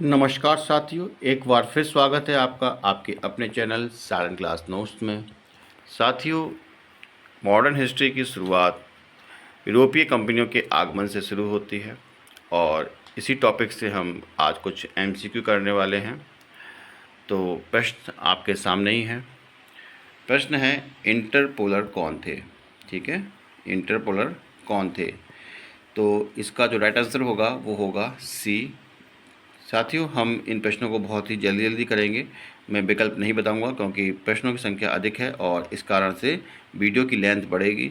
नमस्कार साथियों, एक बार फिर स्वागत है आपका आपके अपने चैनल सारंग क्लास नोट्स में। साथियों, मॉडर्न हिस्ट्री की शुरुआत यूरोपीय कंपनियों के आगमन से शुरू होती है और इसी टॉपिक से हम आज कुछ एमसीक्यू करने वाले हैं। तो प्रश्न आपके सामने ही है। प्रश्न है, इंटरपोलर कौन थे? ठीक है, इंटरपोलर कौन थे? तो इसका जो राइट आंसर होगा वो होगा सी। साथियों, हम इन प्रश्नों को बहुत ही जल्दी जल्दी करेंगे। मैं विकल्प नहीं बताऊंगा क्योंकि प्रश्नों की संख्या अधिक है और इस कारण से वीडियो की लेंथ बढ़ेगी।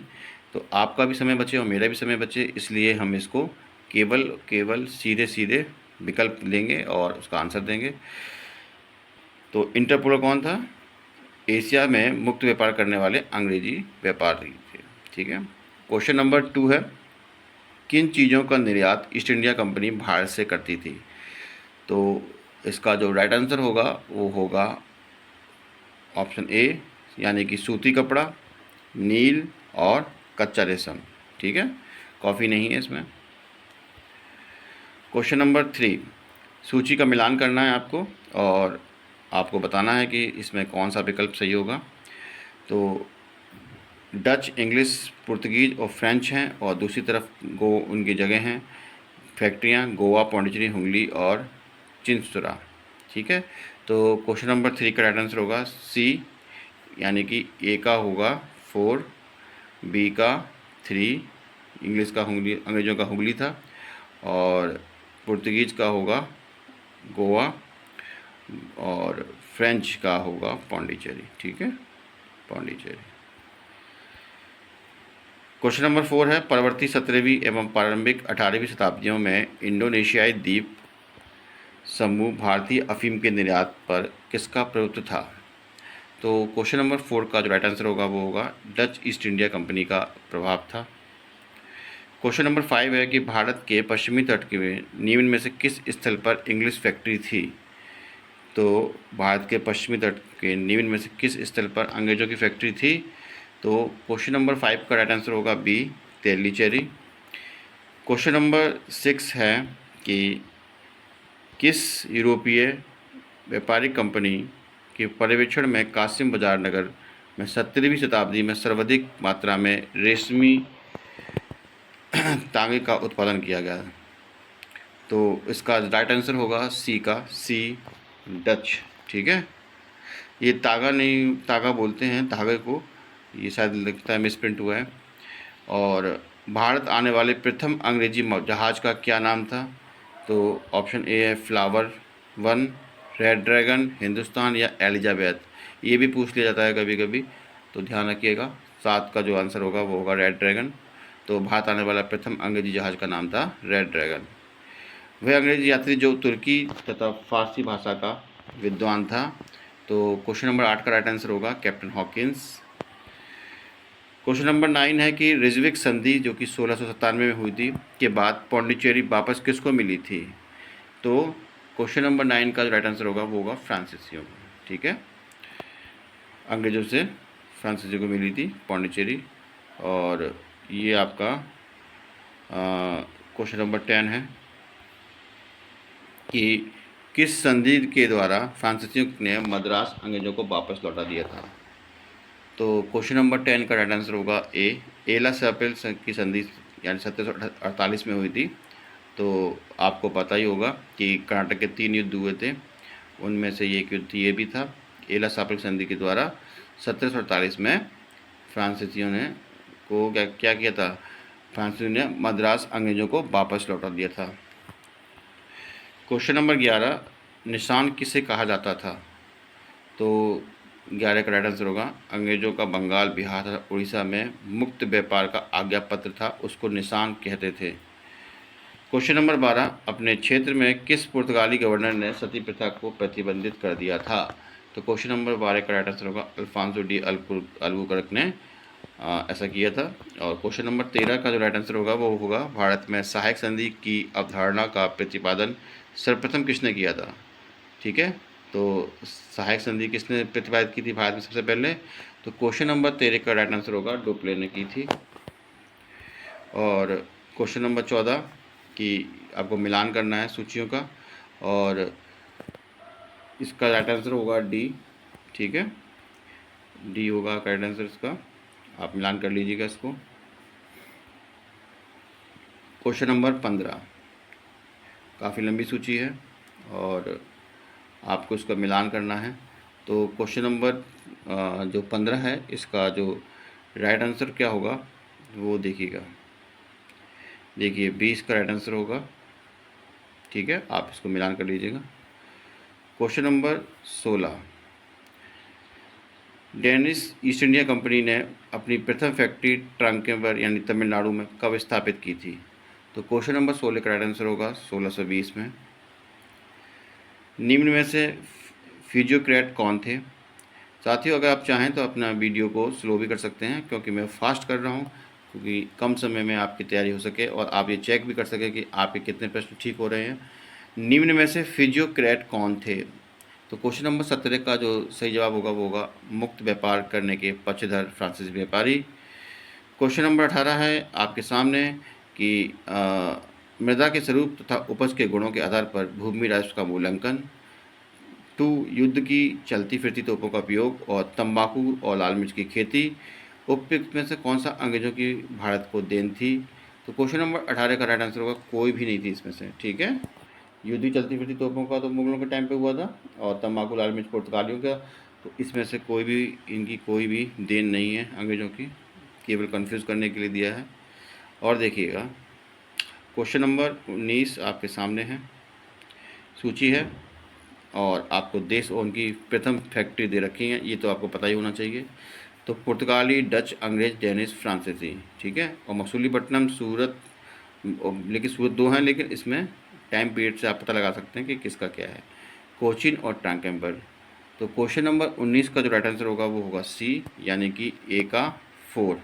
तो आपका भी समय बचे और मेरा भी समय बचे, इसलिए हम इसको केवल केवल सीधे सीधे विकल्प लेंगे और उसका आंसर देंगे। तो इंटरपोलर कौन था? एशिया में मुक्त व्यापार करने वाले अंग्रेजी व्यापारी थे। ठीक है। क्वेश्चन नंबर 2 है, किन चीज़ों का निर्यात ईस्ट इंडिया कंपनी भारत से करती थी? तो इसका जो राइट आंसर होगा वो होगा ऑप्शन ए, यानी कि सूती कपड़ा, नील और कच्चा रेशम। ठीक है, कॉफ़ी नहीं है इसमें। क्वेश्चन नंबर 3, सूची का मिलान करना है आपको और आपको बताना है कि इसमें कौन सा विकल्प सही होगा। तो डच, इंग्लिश, पुर्तगीज और फ्रेंच हैं और दूसरी तरफ उनकी जगह हैं फैक्ट्रियाँ गोवा, पौंडीचेरी, हुगली और चिंसुरा। ठीक है, तो क्वेश्चन नंबर 3 का राइट आंसर होगा सी, यानी कि ए का होगा 4, बी का 3, इंग्लिश का हुगली, अंग्रेज़ों का हुगली था, और पुर्तगीज का होगा गोवा और फ्रेंच का होगा पौंडीचेरी। ठीक है, पौंडीचेरी। क्वेश्चन नंबर 4 है, परवर्ती 17वीं एवं प्रारंभिक 18वीं शताब्दियों में इंडोनेशियाई द्वीप समूह भारतीय अफीम के निर्यात पर किसका प्रभुत्व था? तो क्वेश्चन नंबर 4 का जो राइट आंसर होगा वो होगा डच ईस्ट इंडिया कंपनी का प्रभाव था। क्वेश्चन नंबर 5 है कि भारत के पश्चिमी तट के निम्न में से किस स्थल पर इंग्लिश फैक्ट्री थी? तो भारत के पश्चिमी तट के निम्न में से किस स्थल पर अंग्रेज़ों की फैक्ट्री थी? तो क्वेश्चन नंबर 5 का राइट आंसर होगा बी, तेलीचेरी। क्वेश्चन नंबर 6 है कि किस यूरोपीय व्यापारिक कंपनी के पर्यवेक्षण में कासिम बाजार नगर में 17वीं शताब्दी में सर्वाधिक मात्रा में रेशमी तांगे का उत्पादन किया गया? तो इसका राइट आंसर होगा सी का सी, डच। ठीक है, ये तागा नहीं, तागा बोलते हैं धागे को, ये शायद लगता है मिसप्रिंट हुआ है। और भारत आने वाले प्रथम अंग्रेजी जहाज़ का क्या नाम था? तो ऑप्शन ए है फ्लावर 1, रेड ड्रैगन, हिंदुस्तान या एलिजाबेथ। ये भी पूछ लिया जाता है कभी कभी, तो ध्यान रखिएगा। 7 का जो आंसर होगा वो होगा रेड ड्रैगन। तो भारत आने वाला प्रथम अंग्रेजी जहाज़ का नाम था रेड ड्रैगन। वह अंग्रेजी यात्री जो तुर्की तथा फारसी भाषा का विद्वान था। तो क्वेश्चन नंबर 8 का राइट आंसर होगा कैप्टन हॉकिंस। क्वेश्चन नंबर 9 है कि रिजविक संधि जो कि 1697 में हुई थी के बाद पौंडीचेरी वापस किसको मिली थी? तो क्वेश्चन नंबर 9 का जो राइट आंसर होगा वो होगा फ्रांसीसियों को। ठीक है, अंग्रेज़ों से फ्रांसीसियों को मिली थी पौंडीचेरी। और ये आपका क्वेश्चन नंबर 10 है कि किस संधि के द्वारा फ्रांसीसियों ने मद्रास अंग्रेज़ों को वापस लौटा दिया था? तो क्वेश्चन नंबर 10 का राइट आंसर होगा ए, एला सेपिल की संधि यानी 1748 में हुई थी। तो आपको पता ही होगा कि कर्नाटक के 3 युद्ध हुए थे, उनमें से एक युद्ध ये भी था। एला सेपिल संधि के द्वारा 1748 में फ्रांसीसियों ने को क्या किया था? फ्रांसीसियों ने मद्रास अंग्रेज़ों को वापस लौटा दिया था। क्वेश्चन नंबर 11, निशान किसे कहा जाता था? तो 11 का राइट आंसर होगा अंग्रेज़ों का बंगाल, बिहार तथा उड़ीसा में मुक्त व्यापार का आज्ञा पत्र था, उसको निशान कहते थे। क्वेश्चन नंबर 12, अपने क्षेत्र में किस पुर्तगाली गवर्नर ने सती प्रथा को प्रतिबंधित कर दिया था? तो क्वेश्चन नंबर 12 का राइट आंसर होगा अल्फांसो डी अल्बुकर्क ने ऐसा किया था। और क्वेश्चन नंबर 13 का जो राइट आंसर होगा वो होगा भारत में सहायक संधि की अवधारणा का प्रतिपादन सर्वप्रथम किसने किया था? ठीक है, तो सहायक संधि किसने प्रतिपादित की थी भारत में सबसे पहले? तो क्वेश्चन नंबर 13 का राइट आंसर होगा डुप्ले ने की थी। और क्वेश्चन नंबर 14 कि आपको मिलान करना है सूचियों का, और इसका राइट आंसर होगा डी। ठीक है, डी होगा करेक्ट आंसर इसका। आप मिलान कर लीजिएगा इसको। क्वेश्चन नंबर 15, काफ़ी लंबी सूची है और आपको इसका मिलान करना है। तो क्वेश्चन नंबर जो 15 है, इसका जो राइट आंसर क्या होगा वो देखिएगा। देखिए 20 का राइट आंसर होगा। ठीक है, आप इसको मिलान कर लीजिएगा। Question number 16, Danish east India company ने अपनी प्रथम फैक्ट्री ट्रांकेबर यानी तमिलनाडु में कब स्थापित की थी? तो क्वेश्चन नंबर 16 का राइट आंसर होगा 1620 में। निम्न में से फिजियोक्रेट कौन थे? साथियों, अगर आप चाहें तो अपना वीडियो को स्लो भी कर सकते हैं, क्योंकि मैं फास्ट कर रहा हूं, क्योंकि कम समय में आपकी तैयारी हो सके और आप ये चेक भी कर सकें कि आपके कितने प्रश्न ठीक हो रहे हैं। निम्न में से फिजियोक्रेट कौन थे? तो क्वेश्चन नंबर 17 का जो सही जवाब होगा वो होगा मुक्त व्यापार करने के पक्षधर फ्रांसीसी व्यापारी। क्वेश्चन नंबर 18 है आपके सामने कि मृदा के स्वरूप तथा उपज के गुणों के आधार पर भूमि राजस्व का मूल्यांकन। 2, युद्ध की चलती फिरती तोपों का उपयोग और तंबाकू और लाल मिर्च की खेती उपयुक्त में से कौन सा अंग्रेजों की भारत को देन थी? तो क्वेश्चन नंबर 18 का राइट आंसर होगा कोई भी नहीं थी इसमें से। ठीक है, युद्ध की चलती फिरती तोपों का तो मुगलों के टाइम पे हुआ था और तंबाकू लाल मिर्च पुर्तगालियों का। तो इसमें से कोई भी इनकी कोई भी देन नहीं है अंग्रेज़ों की, केवल कंफ्यूज करने के लिए दिया है। और देखिएगा क्वेश्चन नंबर 19 आपके सामने है, सूची है और आपको देश और उनकी प्रथम फैक्ट्री दे रखी है, ये तो आपको पता ही होना चाहिए। तो पुर्तगाली, डच, अंग्रेज, डेनिश, फ्रांसीसी। ठीक है, और मसूलीपट्टनम, सूरत, लेकिन सूरत 2 हैं, लेकिन इसमें टाइम पीरियड से आप पता लगा सकते हैं कि किसका क्या है। कोचिन और ट्रांकेम्बर। तो क्वेश्चन नंबर 19 का जो राइट आंसर होगा वो होगा सी, यानी कि ए का 4।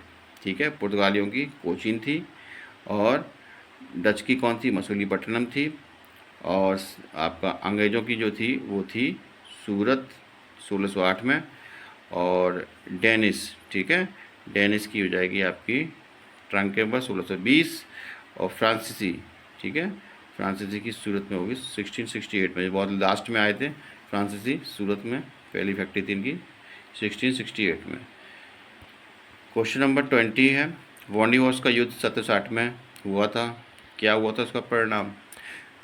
ठीक है, पुर्तगालियों की कोचिन थी और डच की कौन थी? मसूलीपट्टनम थी। और आपका अंग्रेज़ों की जो थी वो थी सूरत 1608 में। और डेनिश, ठीक है, डेनिश की हो जाएगी आपकी ट्रांकेम्बर 1620। और फ्रांसीसी, ठीक है, फ्रांसीसी की सूरत में होगी 1668 में। बहुत लास्ट में आए थे फ्रांसीसी सूरत में, पहली फैक्ट्री थी इनकी 1668 में। क्वेश्चन नंबर 20 है, वॉन्डीवॉर्स का युद्ध 1760 में हुआ था, क्या हुआ था उसका परिणाम?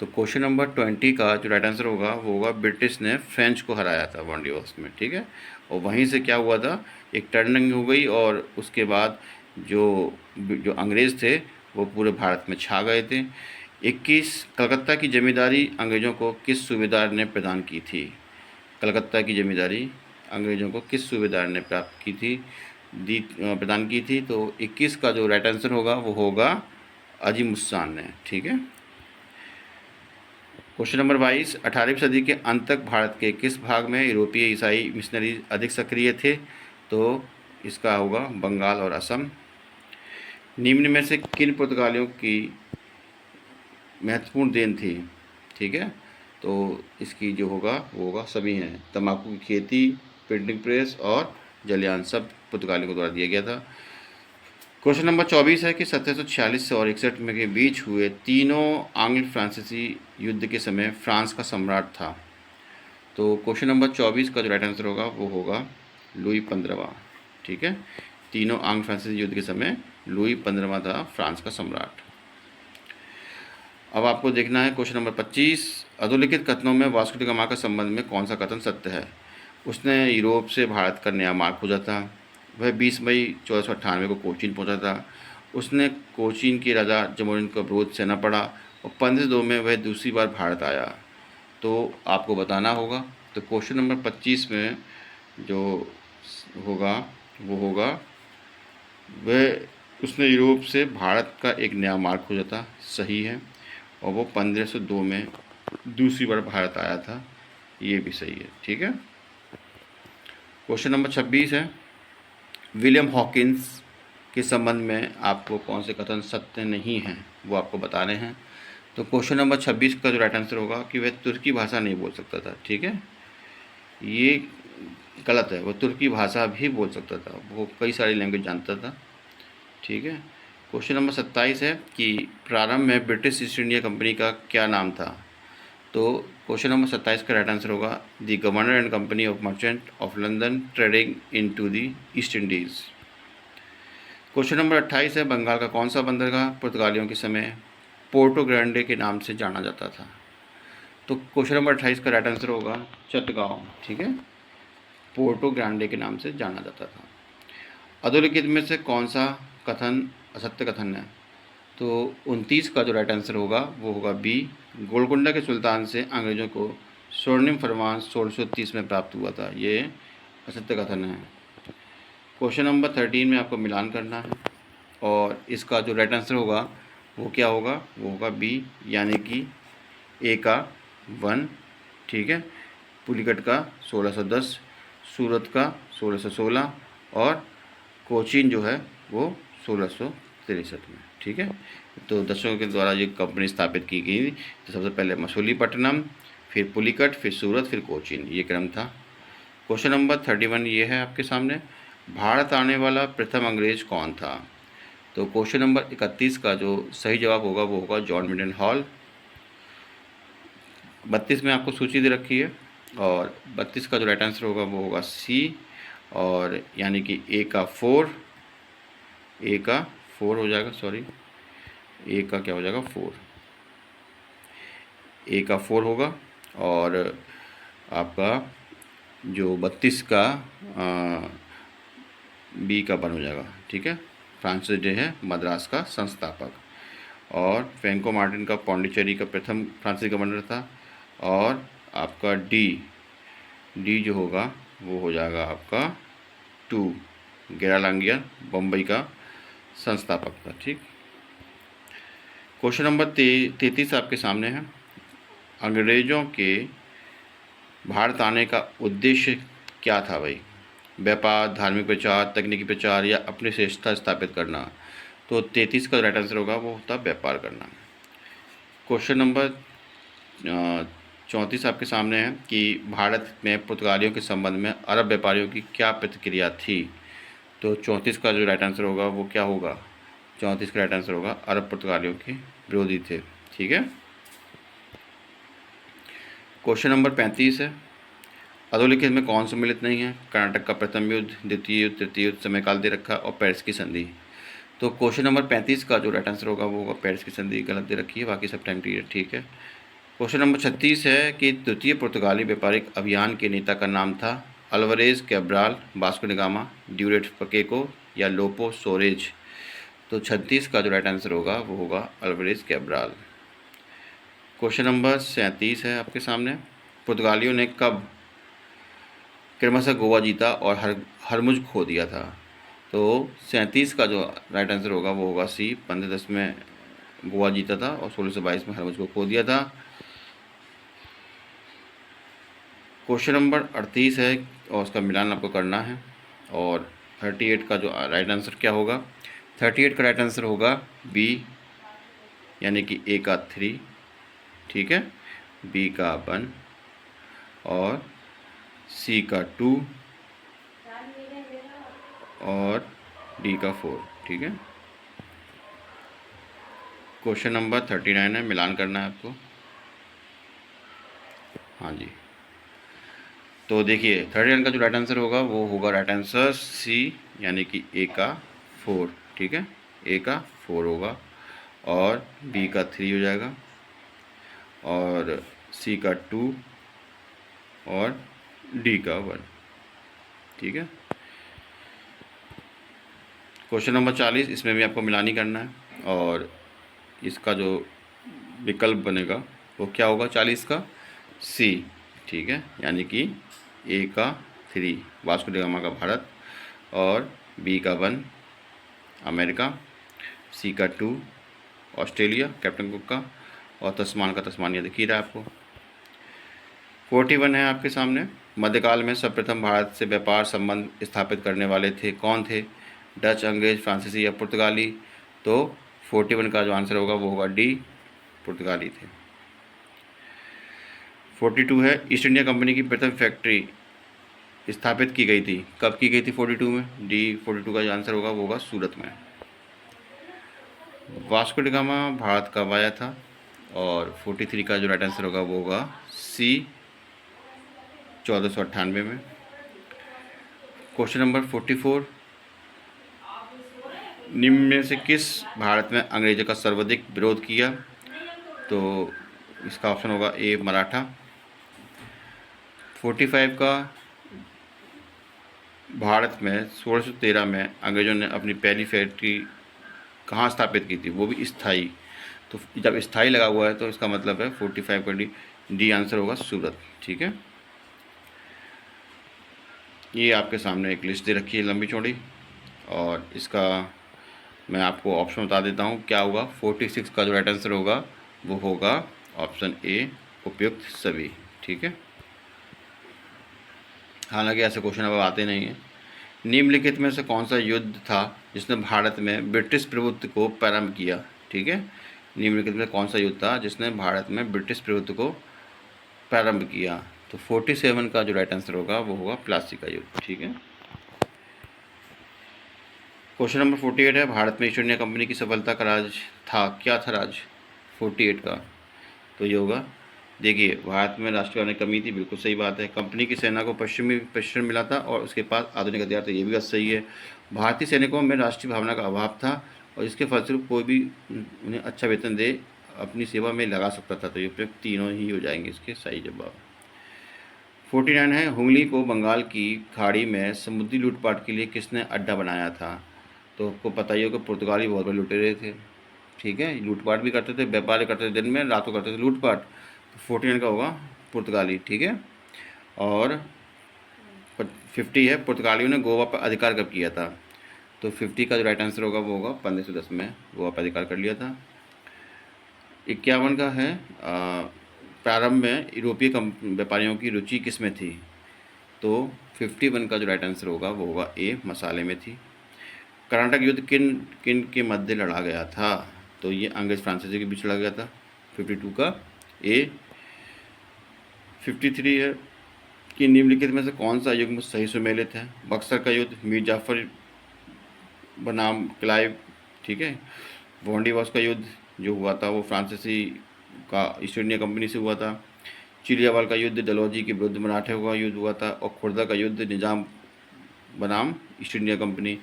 तो क्वेश्चन नंबर 20 का जो राइट आंसर होगा वो होगा ब्रिटिश ने फ्रेंच को हराया था वॉन्डीवॉर्स में। ठीक है, और वहीं से क्या हुआ था, एक टर्निंग हो गई और उसके बाद जो जो अंग्रेज़ थे वो पूरे भारत में छा गए थे। 21, कलकत्ता की जमींदारी अंग्रेज़ों को किस सूबेदार ने प्रदान की थी? कलकत्ता की जमींदारी अंग्रेज़ों को किस सूबेदार ने प्राप्त की थी, प्रदान की थी? तो 21 का जो राइट आंसर होगा वो होगा अजीमुस्सान ने। ठीक है, क्वेश्चन नंबर 22, 18वीं सदी के अंत तक भारत के किस भाग में यूरोपीय ईसाई मिशनरी अधिक सक्रिय थे? तो इसका होगा बंगाल और असम। निम्न में से किन पुर्तगालियों की महत्वपूर्ण देन थी? ठीक है, तो इसकी जो होगा वो होगा सभी हैं, तंबाकू की खेती, प्रिंटिंग प्रेस और जलयान, सब पुर्तगालियों को द्वारा दिया गया था। क्वेश्चन नंबर 24 है कि 1746 और 61 में के बीच हुए तीनों आंग्ल फ्रांसीसी युद्ध के समय फ्रांस का सम्राट था। तो क्वेश्चन नंबर 24 का जो राइट आंसर होगा वो होगा लुई 15वां। ठीक है, तीनों आंग्ल फ्रांसीसी युद्ध के समय लुई 15वां था फ्रांस का सम्राट। अब आपको देखना है क्वेश्चन नंबर 25, अधोलिखित कथनों में वास्को डी गामा के संबंध में कौन सा कथन सत्य है? उसने यूरोप से भारत का नया मार्ग खोजा था। वह 20 मई 1498 को कोचीन पहुंचा था। उसने कोचीन के राजा जमोरिन का विरोध सहना पड़ा और 1502 में वह दूसरी बार भारत आया। तो आपको बताना होगा। तो क्वेश्चन नंबर 25 में जो होगा वो होगा वह उसने यूरोप से भारत का एक नया मार्ग खोजा था, सही है, और वो 1502 में दूसरी बार भारत आया था, ये भी सही है। ठीक है, क्वेश्चन नंबर 26 है, विलियम हॉकिंस के संबंध में आपको कौन से कथन सत्य नहीं हैं वो आपको बताने हैं। तो क्वेश्चन नंबर 26 का जो राइट आंसर होगा कि वह तुर्की भाषा नहीं बोल सकता था। ठीक है, ये गलत है, वह तुर्की भाषा भी बोल सकता था, वो कई सारी लैंग्वेज जानता था। ठीक है, क्वेश्चन नंबर 27 है कि प्रारंभ में ब्रिटिश ईस्ट इंडिया कंपनी का क्या नाम था? तो क्वेश्चन नंबर 27 का राइट आंसर होगा the governor and company of merchant of London trading in to the East Indies. Question number 28 है बंगाल का कौन सा बंदरगाह पुर्तगालियों के समय पोर्टो ग्रांडे के नाम से जाना जाता था। तो क्वेश्चन नंबर 28 का राइट आंसर होगा चटगांव, ठीक है, पोर्टो ग्रांडे के नाम से जाना जाता था। अधोलिखित में से कौन सा कथन असत्य कथन है। तो 29 का जो राइट आंसर होगा वो होगा बी, गोलकुंडा के सुल्तान से अंग्रेज़ों को स्वर्णिम फरमान 1630 में प्राप्त हुआ था। ये असत्य कथन है। क्वेश्चन नंबर 13 में आपको मिलान करना है और इसका जो राइट आंसर होगा वो क्या होगा, वो होगा बी, यानी कि ए का 1, ठीक है, पुलिकट का 1610, सूरत का 1616 और कोचीन जो है वो 1663 में, ठीक है। तो दर्शकों के द्वारा ये कंपनी स्थापित की गई। तो सबसे पहले मसूलीपट्टनम, फिर पुलिकट, फिर सूरत, फिर कोचीन, ये क्रम था। क्वेश्चन नंबर 31 ये है आपके सामने, भारत आने वाला प्रथम अंग्रेज कौन था। तो क्वेश्चन नंबर 31 का जो सही जवाब होगा वो होगा जॉन मिल्टन हॉल। 32 में आपको सूची दे रखी है और 32 का जो राइट आंसर होगा वो होगा सी, और यानी कि ए का 4 हो जाएगा, सॉरी, ए का क्या हो जाएगा 4, ए का 4 होगा। और आपका जो 32 का बी का 1 हो जाएगा, ठीक है। फ्रांसिस डे है मद्रास का संस्थापक, और फ्रैंको मार्टिन का पौंडीचेरी का प्रथम फ्रांसीसी गवर्नर था। और आपका डी जो होगा वो हो जाएगा आपका 2, गेरालांगियर बम्बई का संस्थापक था, ठीक। क्वेश्चन नंबर 33 आपके सामने है, अंग्रेज़ों के भारत आने का उद्देश्य क्या था भाई। व्यापार, धार्मिक प्रचार, तकनीकी प्रचार या अपनी श्रेष्ठता स्थापित करना। तो 33 का राइट आंसर होगा वो होता व्यापार करना। क्वेश्चन नंबर 34 आपके सामने है कि भारत में पुर्तगालियों के संबंध में अरब व्यापारियों की क्या प्रतिक्रिया थी। तो 34 का जो राइट आंसर होगा वो क्या होगा, 34 का राइट आंसर होगा अरब पुर्तगालियों के विरोधी थे, ठीक है। क्वेश्चन नंबर 35 है, अधोलिखित में कौन सम्मिलित नहीं है। कर्नाटक का प्रथम युद्ध, द्वितीय युद्ध, तृतीय युद्ध, समय काल दे रखा और पेरिस की संधि। तो क्वेश्चन नंबर 35 का जो राइट आंसर होगा वो होगा पेरिस की संधि, गलत दे रखी है, बाकी सब टाइम पीरियड ठीक है। क्वेश्चन नंबर 36 है कि द्वितीय पुर्तगाली व्यापारिक अभियान के नेता का नाम था Alvarez Cabral, Vasco da Gama, Duarte Pacheco या लोपो सोरेज। तो 36 का जो राइट आंसर होगा वो होगा अल्वारेज कैब्राल। क्वेश्चन नंबर 37 है आपके सामने, पुर्तगालियों ने कब क्रमशः गोवा जीता और हरमुज खो दिया था। तो 37 का जो राइट आंसर होगा वो होगा सी, 1510 में गोवा जीता था और 1622 में हरमुज को खो दिया था। क्वेश्चन नंबर 38 है और उसका मिलान आपको करना है, और 38 का जो राइट आंसर क्या होगा, 38 का राइट आंसर होगा बी, यानी कि ए का 3, ठीक है, बी का 1 और सी का 2 और डी का 4, ठीक है। क्वेश्चन नंबर 39 है, मिलान करना है आपको। हाँ जी, तो देखिए 39 का जो राइट आंसर होगा वो होगा राइट आंसर सी, यानी कि ए का 4, ठीक है, ए का 4 होगा और बी का 3 हो जाएगा और सी का 2 और डी का 1, ठीक है। क्वेश्चन नंबर 40, इसमें भी आपको मिलान ही करना है और इसका जो विकल्प बनेगा वो क्या होगा 40 का सी, ठीक है, यानी कि ए का 3 वास्को डी गामा का भारत और बी का 1 अमेरिका, सी का 2 ऑस्ट्रेलिया कैप्टन कुक का और तस्मान का तस्मानिया दिख ही रहा है आपको। 41 है आपके सामने, मध्यकाल में सर्वप्रथम भारत से व्यापार संबंध स्थापित करने वाले थे कौन थे, डच, अंग्रेज, फ्रांसीसी या पुर्तगाली। तो 41 का जो आंसर होगा वो होगा डी, पुर्तगाली थे। 42 है, ईस्ट इंडिया कंपनी की प्रथम फैक्ट्री स्थापित की गई थी, कब की गई थी 42 में, डी 42 का जो आंसर होगा वो होगा सूरत में। वास्को डी गामा भारत कब आया था और 43 का जो राइट आंसर होगा वो होगा सी 1498 में। क्वेश्चन नंबर 44, निम्न में से किस भारत में अंग्रेजों का सर्वाधिक विरोध किया? तो इसका ऑप्शन होगा ए मराठा। 45 का, भारत में 1613 में अंग्रेजों ने अपनी पहली फैक्ट्री कहाँ स्थापित की थी, वो भी स्थाई। तो जब स्थाई लगा हुआ है तो इसका मतलब है 45 का डी आंसर होगा सूरत। ठीक है, ये आपके सामने एक लिस्ट दे रखी है लंबी चौड़ी, और इसका मैं आपको ऑप्शन बता देता हूँ क्या होगा। 46 का जो राइट आंसर होगा वो होगा ऑप्शन ए उपयुक्त सभी। ठीक है, हालांकि ऐसे क्वेश्चन अब आते नहीं हैं। निम्नलिखित में से कौन सा युद्ध था जिसने भारत में ब्रिटिश प्रभुत्व को प्रारंभ किया? ठीक है, निम्नलिखित में कौन सा युद्ध था जिसने भारत में ब्रिटिश प्रभुत्व को प्रारंभ किया? तो 47 का जो राइट आंसर होगा वो होगा प्लासी का युद्ध। ठीक है, क्वेश्चन नंबर 48 है, भारत में ईस्ट इंडिया कंपनी की सफलता का राज था, क्या था राज 48 का? तो ये होगा, देखिए भारत में राष्ट्रीय की कमी थी, बिल्कुल सही बात है। कंपनी की सेना को पश्चिमी प्रशिक्षण मिला था और उसके पास आधुनिक हथियार थे, ये भी बात सही है। भारतीय सैनिकों में राष्ट्रीय भावना का अभाव था और इसके फलस्वरूप कोई भी उन्हें अच्छा वेतन दे अपनी सेवा में लगा सकता था। तो ये उपयुक्त तीनों ही हो जाएंगे इसके सही जवाब। 49 है, हुगली को बंगाल की खाड़ी में समुद्री लूटपाट के लिए किसने अड्डा बनाया था? तो आपको पता ही होगा पुर्तगाली बहुत बड़े लुटेरे थे। ठीक है, लूटपाट भी करते थे, व्यापार भी करते थे, दिन में रातों करते थे लूटपाट। तो 49 का होगा पुर्तगाली। ठीक है, और 50 है, पुर्तगालियों ने गोवा पर अधिकार कब किया था? तो 50 का जो राइट आंसर होगा वो होगा 1510 में गोवा पर अधिकार कर लिया था। 51 का है, प्रारंभ में यूरोपीय व्यापारियों की रुचि किस में थी? तो 51 का जो राइट आंसर होगा वो होगा ए मसाले में थी। कर्नाटक युद्ध किन किन के मध्य लड़ा गया था? तो ये अंग्रेज फ्रांसीसी के बीच लड़ा गया था। 52 का ए। 53 है कि निम्नलिखित में से कौन सा युग्म सही सुमेलित है? बक्सर का युद्ध, मीर जाफर बनाम क्लाइव। ठीक है, वॉन्डीवास का युद्ध जो हुआ था वो फ्रांसीसी का ईस्ट इंडिया कंपनी से हुआ था। चिलियावाल का युद्ध डलहौजी के विरुद्ध मराठे का युद्ध हुआ था, और खुर्दा का युद्ध निजाम बनाम ईस्ट इंडिया कंपनी।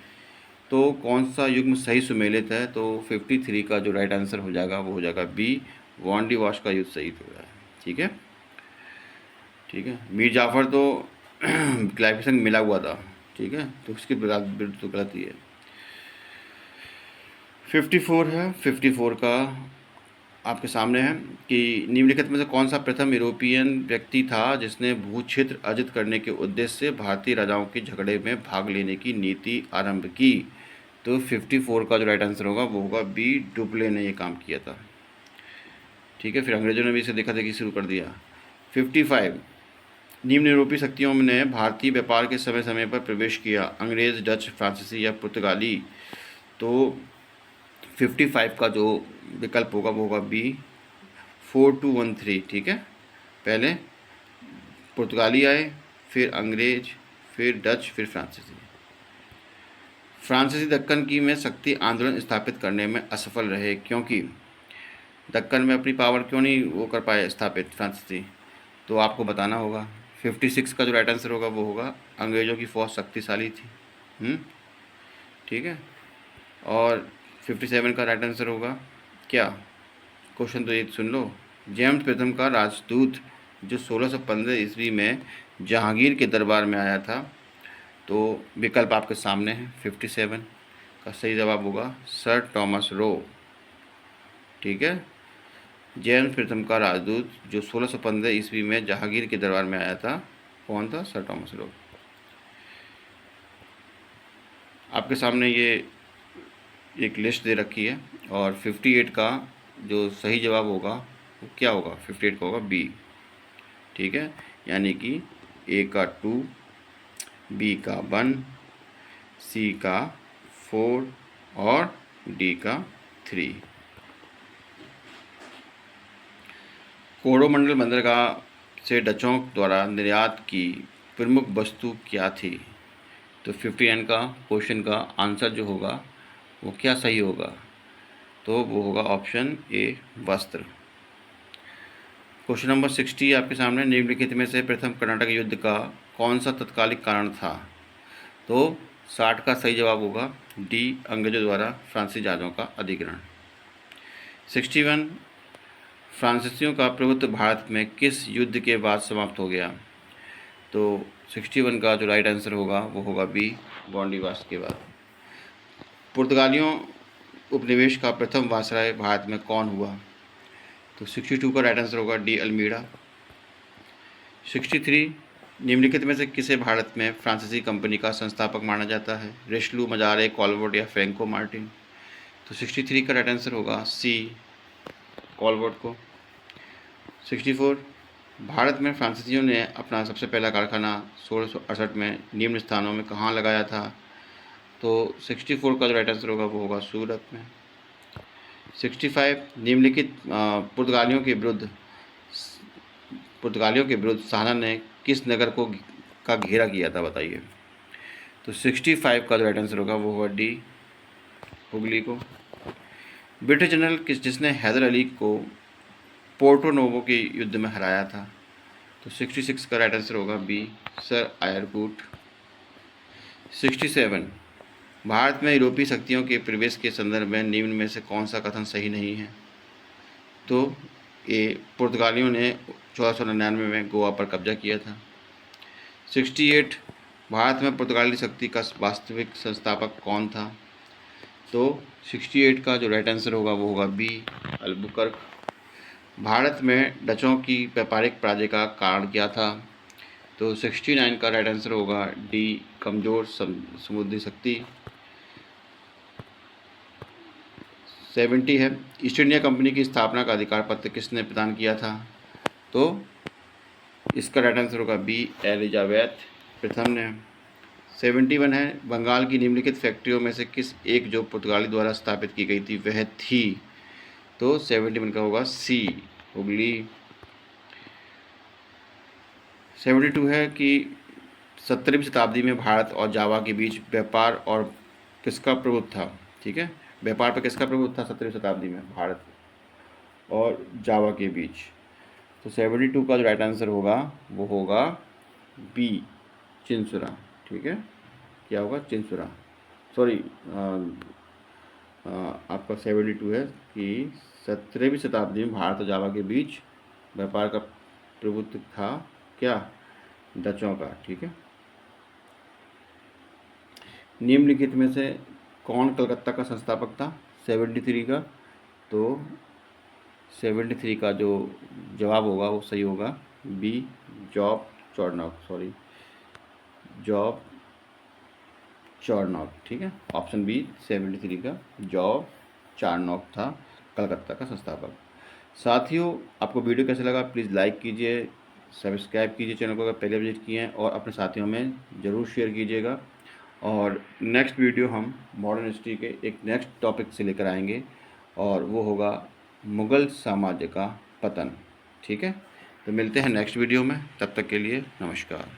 तो कौन सा युग्म सही सुमेलित है? तो 53 का जो राइट आंसर हो जाएगा वो हो जाएगा बी वॉन्डीवास का युद्ध सही हो रहा है। ठीक है, ठीक है, मीर जाफर तो क्लाइव के संग मिला हुआ था। ठीक है, तो उसकी विरुद्ध तो गलत ही है। 54 है, 54 का आपके सामने है कि निम्नलिखित में से कौन सा प्रथम यूरोपियन व्यक्ति था जिसने भू क्षेत्र अर्जित करने के उद्देश्य से भारतीय राजाओं के झगड़े में भाग लेने की नीति आरंभ की? तो 54 का जो राइट आंसर होगा वो होगा बी डुप्ले ने ये काम किया था। ठीक है, फिर अंग्रेजों ने भी इसे देखा देखी शुरू कर दिया। 55, निम्न यूरोपीय शक्तियों ने भारतीय व्यापार के समय समय पर प्रवेश किया, अंग्रेज, डच, फ्रांसीसी या पुर्तगाली? तो 55 का जो विकल्प होगा वो होगा बी 4213। ठीक है, पहले पुर्तगाली आए, फिर अंग्रेज, फिर डच, फिर फ्रांसीसी। फ्रांसीसी दक्कन की में शक्ति आंदोलन स्थापित करने में असफल रहे, क्योंकि दक्कन में अपनी पावर क्यों नहीं वो कर पाए स्थापित फ्रांसीसी? तो आपको बताना होगा। 56 का जो राइट आंसर होगा वो होगा अंग्रेज़ों की फ़ौज शक्तिशाली थी। ठीक है, और 57 का राइट आंसर होगा क्या? क्वेश्चन तो ये सुन लो, जेम्स प्रथम का राजदूत जो 1615 ईस्वी में जहांगीर के दरबार में आया था। तो विकल्प आपके सामने है, 57 का सही जवाब होगा सर टॉमस रो। ठीक है, जेम्स प्रथम का राजदूत जो 1615 ईस्वी में जहांगीर के दरबार में आया था, कौन था? Sir Thomas Roe. आपके सामने ये एक लिस्ट दे रखी है, और 58 का जो सही जवाब होगा वो क्या होगा? 58 का होगा बी। ठीक है, यानी कि ए का 2, बी का 1, सी का 4 और डी का 3। कोरोमंडल बंदरगाह से डचों द्वारा निर्यात की प्रमुख वस्तु क्या थी? तो 59 का क्वेश्चन का आंसर जो होगा वो क्या सही होगा? तो वो होगा ऑप्शन ए वस्त्र। क्वेश्चन नंबर 60 आपके सामने, निम्नलिखित में से प्रथम कर्नाटक युद्ध का कौन सा तत्कालिक कारण था? तो 60 का सही जवाब होगा डी, अंग्रेजों द्वारा फ्रांसीसी जहाज़ों का अधिग्रहण। 61, फ्रांसीसियों का प्रभुत्व भारत में किस युद्ध के बाद समाप्त हो गया? तो 61 का जो राइट आंसर होगा वो होगा बी, गोंडीवास के बाद। पुर्तगालियों उपनिवेश का प्रथम वायसराय भारत में कौन हुआ? तो 62 का राइट आंसर होगा डी, अल्मीड़ा। 63, निम्नलिखित में से किसे भारत में फ्रांसीसी कंपनी का संस्थापक माना जाता है? रिशलू, मजारे, कॉलवर्ट या फ्रैंको मार्टिन? तो 63 का राइट आंसर होगा सी, कॉलवर्ट को। 64, भारत में फ्रांसीसियों ने अपना सबसे पहला कारखाना 1668 में निम्न स्थानों में कहाँ लगाया था? तो 64 का जो राइट आंसर होगा वो होगा सूरत में। 65, निम्नलिखित पुर्तगालियों के विरुद्ध शाहजहां ने किस नगर का घेरा किया था, बताइए? तो 65 का जो राइट आंसर होगा वो होगा डी, हुगली को। ब्रिटिश जनरल जिसने हैदर अली को पोर्टो नोवो के युद्ध में हराया था? तो 66 का राइट आंसर होगा बी, सर आयरकूट। 67, भारत में यूरोपीय शक्तियों के प्रवेश के संदर्भ में निम्न में से कौन सा कथन सही नहीं है? तो ए, पुर्तगालियों ने 1499 में गोवा पर कब्जा किया था। 68, भारत में पुर्तगाली शक्ति का वास्तविक संस्थापक कौन था? तो 68 का जो राइट आंसर होगा वो होगा बी, अल्बुकर्क। भारत में डचों की व्यापारिक पराजय का कारण क्या था? तो 69 का राइट आंसर होगा डी, कमज़ोर समुद्री शक्ति। 70 है, ईस्ट इंडिया कंपनी की स्थापना का अधिकार पत्र किसने प्रदान किया था? तो इसका राइट आंसर होगा बी, एलिजाबेथ प्रथम ने। 71 है, बंगाल की निम्नलिखित फैक्ट्रियों में से किस एक जो पुर्तगाली द्वारा स्थापित की गई थी वह थी? तो 71 का होगा सी, हुगली। 72 है कि 17वीं शताब्दी में भारत और जावा के बीच व्यापार और किसका प्रभुत्व था? ठीक है, व्यापार पर किसका प्रभुत्व था 17वीं शताब्दी में भारत और जावा के बीच? तो 72 का जो राइट आंसर होगा वो होगा बी, चिंसुरा। ठीक है, क्या होगा? चिंसुरा। सॉरी, आपका 72 है कि 17वीं शताब्दी में भारत और जावा के बीच व्यापार का प्रभुत्व था क्या? डचों का। ठीक है, निम्नलिखित में से कौन कलकत्ता का संस्थापक था 73 का? तो 73 का जो जवाब होगा वो सही होगा बी, जॉब चार्नॉक। ठीक है, ऑप्शन बी 73 का जॉब चार्नॉक था कलकत्ता का संस्थापक। साथियों, आपको वीडियो कैसा लगा प्लीज़ लाइक कीजिए, सब्सक्राइब कीजिए चैनल को अगर पहले विजिट किए हैं, और अपने साथियों में ज़रूर शेयर कीजिएगा। और नेक्स्ट वीडियो हम मॉडर्न हिस्ट्री के एक नेक्स्ट टॉपिक से लेकर आएंगे और वो होगा मुग़ल साम्राज्य का पतन। ठीक है, तो मिलते हैं नेक्स्ट वीडियो में, तब तक के लिए नमस्कार।